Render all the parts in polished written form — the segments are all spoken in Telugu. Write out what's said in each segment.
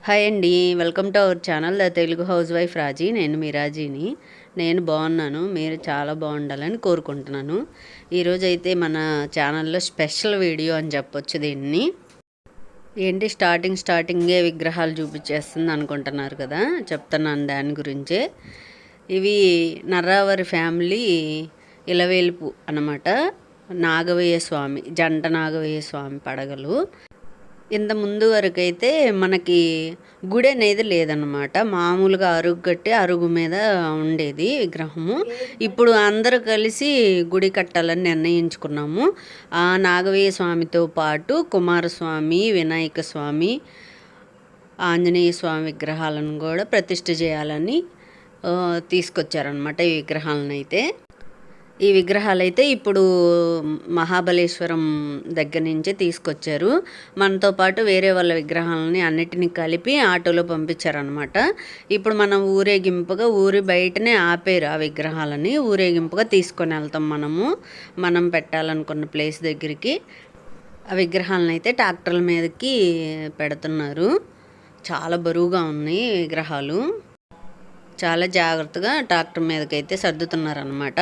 హాయ్ అండి. Welcome to our channel the Telugu house wife Raji. నేను మీ రాజీని. నేను బాగున్నాను, మీరు చాలా బాగుండాలని కోరుకుంటున్నాను. ఈరోజైతే మన ఛానల్లో స్పెషల్ వీడియో అని చెప్పొచ్చు దీన్ని. ఏంటి స్టార్టింగే విగ్రహాలు చూపించేస్తుంది అనుకుంటున్నారు కదా, చెప్తున్నాను దాని గురించే. ఇవి నర్రావరి ఫ్యామిలీ ఇలవేల్పు అన్నమాట. నాగవయ్య స్వామి, జంట నాగవయ్య స్వామి పడగలు. ఇంత ముందు వరకు అయితే మనకి గుడి అనేది లేదన్నమాట. మామూలుగా అరుగు కట్టి అరుగు మీద ఉండేది విగ్రహము. ఇప్పుడు అందరూ కలిసి గుడి కట్టాలని నిర్ణయించుకున్నాము. ఆ నాగవయ్య స్వామితో పాటు కుమారస్వామి, వినాయక స్వామి, ఆంజనేయ స్వామి విగ్రహాలను కూడా ప్రతిష్ఠ చేయాలని తీసుకొచ్చారనమాట ఈ విగ్రహాలను అయితే. ఈ విగ్రహాలు అయితే ఇప్పుడు మహాబలేశ్వరం దగ్గర నుంచే తీసుకొచ్చారు. మనతో పాటు వేరే వాళ్ళ విగ్రహాలని అన్నిటినీ కలిపి ఆటోలో పంపించారనమాట. ఇప్పుడు మనం ఊరేగింపుగా ఊరి బయటనే ఆపేరు ఆ విగ్రహాలని. ఊరేగింపుగా తీసుకొని వెళ్తాం మనం పెట్టాలనుకున్న ప్లేస్ దగ్గరికి. ఆ విగ్రహాలను అయితే ట్రాక్టర్ల మీదకి పెడుతున్నారు. చాలా బరువుగా ఉన్నాయి విగ్రహాలు. చాలా జాగ్రత్తగా ట్రాక్టర్ మీదకైతే సర్దుతున్నారనమాట.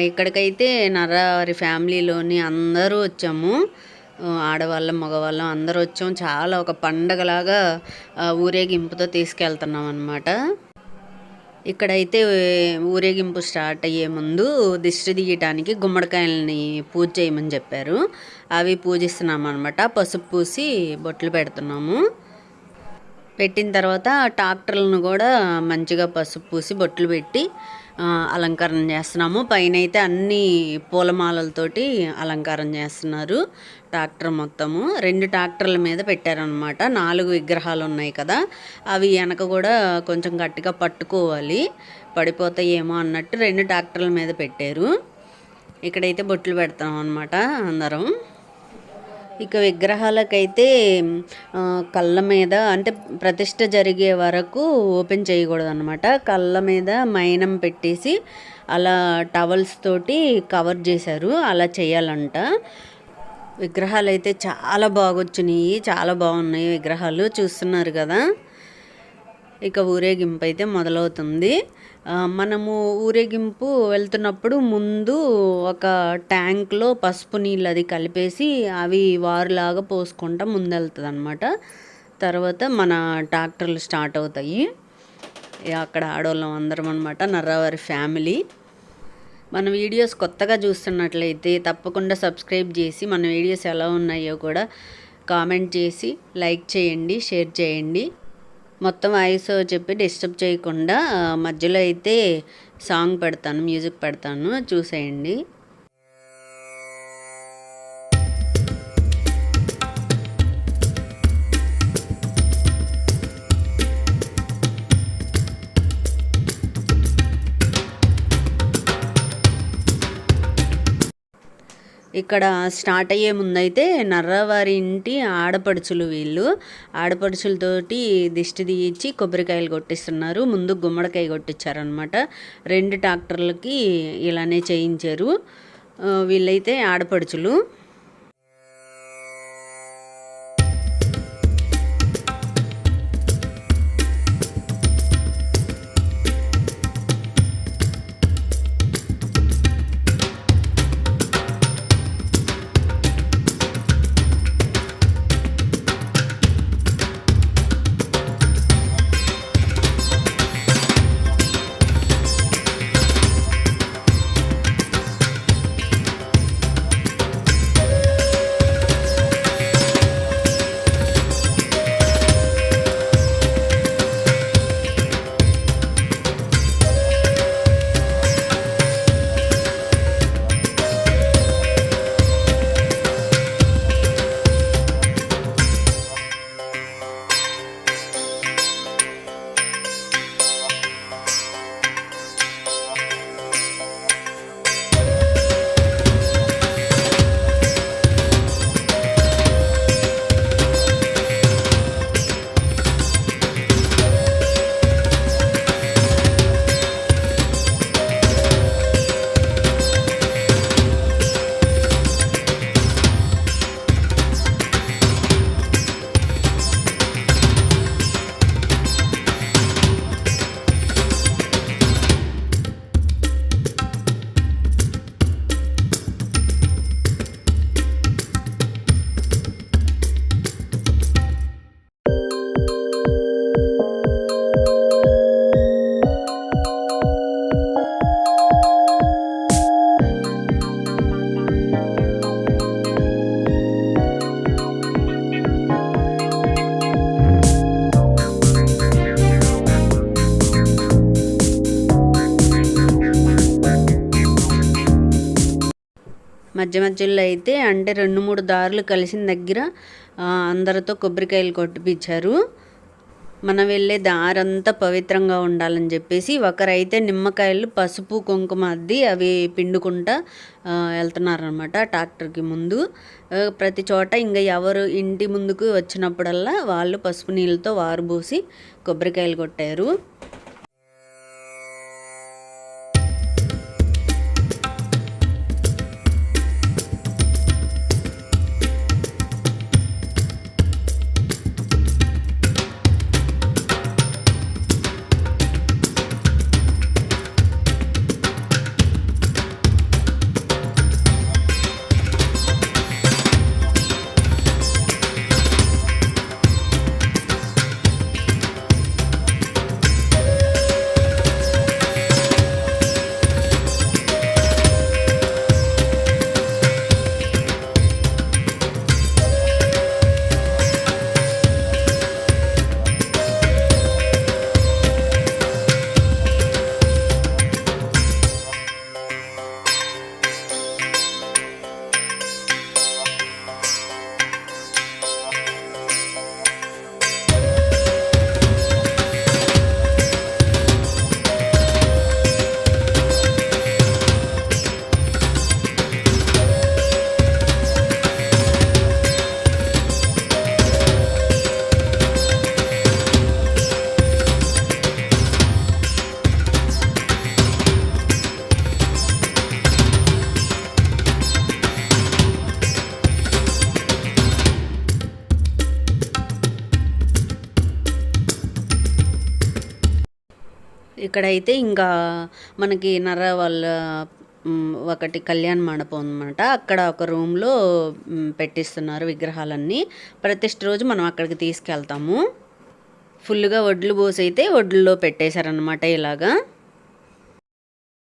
ఇక్కడికైతే నర్రావారి ఫ్యామిలీలోని అందరూ వచ్చాము. ఆడవాళ్ళం, మగవాళ్ళం అందరూ వచ్చాము. చాలా ఒక పండగలాగా ఊరేగింపుతో తీసుకెళ్తున్నాం అనమాట. ఇక్కడైతే ఊరేగింపు స్టార్ట్ అయ్యే ముందు దిష్టి తీయటానికి గుమ్మడికాయలని పూజ చేయమని చెప్పారు. అవి పూజిస్తున్నాం అనమాట. పసుపు పూసి బొట్లు పెడుతున్నాము. పెట్టిన తర్వాత ట్రాక్టర్లను కూడా మంచిగా పసుపు పూసి బొట్లు పెట్టి అలంకరణ చేస్తున్నాము. పైన అయితే అన్ని పూలమాలలతోటి అలంకారం చేస్తున్నారు ట్రాక్టర్ మొత్తము. 2 ట్రాక్టర్ల మీద పెట్టారనమాట. 4 విగ్రహాలు ఉన్నాయి కదా, అవి వెనక కూడా కొంచెం గట్టిగా పట్టుకోవాలి, పడిపోతాయేమో అన్నట్టు 2 ట్రాక్టర్ల మీద పెట్టారు. ఇక్కడైతే బొట్లు పెడతాం అనమాట అందరం. ఇక విగ్రహాలకైతే కళ్ళ మీద అంటే ప్రతిష్ఠ జరిగే వరకు ఓపెన్ చేయకూడదు అనమాట. కళ్ళ మీద మైనం పెట్టేసి అలా టవల్స్ తోటి కవర్ చేశారు. అలా చేయాలంట. విగ్రహాలు అయితే చాలా బాగొచ్చినాయి, చాలా బాగున్నాయి విగ్రహాలు, చూస్తున్నారు కదా. ఇక ఊరేగింపు అయితే మొదలవుతుంది. మనము ఊరేగింపు వెళ్తున్నప్పుడు ముందు ఒక ట్యాంక్లో పసుపు నీళ్ళు అది కలిపేసి అవి వారులాగా పోసుకుంటా ముందెళ్తుంది అనమాట. తర్వాత మన ట్రాక్టర్లు స్టార్ట్ అవుతాయి. అక్కడ ఆడవాళ్ళం అందరం అనమాట, నర్రావారి ఫ్యామిలీ. మన వీడియోస్ కొత్తగా చూస్తున్నట్లయితే తప్పకుండా సబ్స్క్రైబ్ చేసి మన వీడియోస్ ఎలా ఉన్నాయో కూడా కామెంట్ చేసి లైక్ చేయండి, షేర్ చేయండి. మొత్తం వాయిస్ చెప్పి డిస్టర్బ్ చేయకుండా మధ్యలో అయితే సాంగ్ పెడతాను, మ్యూజిక్ పెడతాను, చూసేయండి. ఇక్కడ స్టార్ట్ అయ్యే ముందైతే నర్రావారి ఇంటి ఆడపడుచులు వీళ్ళు. ఆడపడుచులతోటి దిష్టి తీయించి కొబ్బరికాయలు కొట్టిస్తున్నారు. ముందు గుమ్మడికాయ కొట్టించారనమాట. 2 ట్రాక్టర్లకి ఇలానే చేయించారు. వీళ్ళైతే ఆడపడుచులు. మధ్య మధ్యలో అయితే అంటే 2-3 దారులు కలిసిన దగ్గర అందరితో కొబ్బరికాయలు కొట్టిపించారు. మనం వెళ్ళే దారంతా పవిత్రంగా ఉండాలని చెప్పేసి ఒకరైతే నిమ్మకాయలు పసుపు కుంకుమ అద్ది అవి పిండుకుంటా వెళ్తున్నారనమాట ట్రాక్టర్కి ముందు. ప్రతి చోట ఇంకా ఎవరు ఇంటి ముందుకు వచ్చినప్పుడల్లా వాళ్ళు పసుపు నీళ్ళతో వారు పోసి కొబ్బరికాయలు కొట్టారు. ఇక్కడైతే ఇంకా మనకి వాళ్ళ ఒకటి కళ్యాణ మండపం అనమాట. అక్కడ ఒక రూమ్లో పెట్టిస్తున్నారు విగ్రహాలన్నీ. ప్రతిష్ఠ రోజు మనం అక్కడికి తీసుకెళ్తాము. ఫుల్గా వడ్లు పోసి అయితే వడ్లలో పెట్టేశారనమాట ఇలాగా.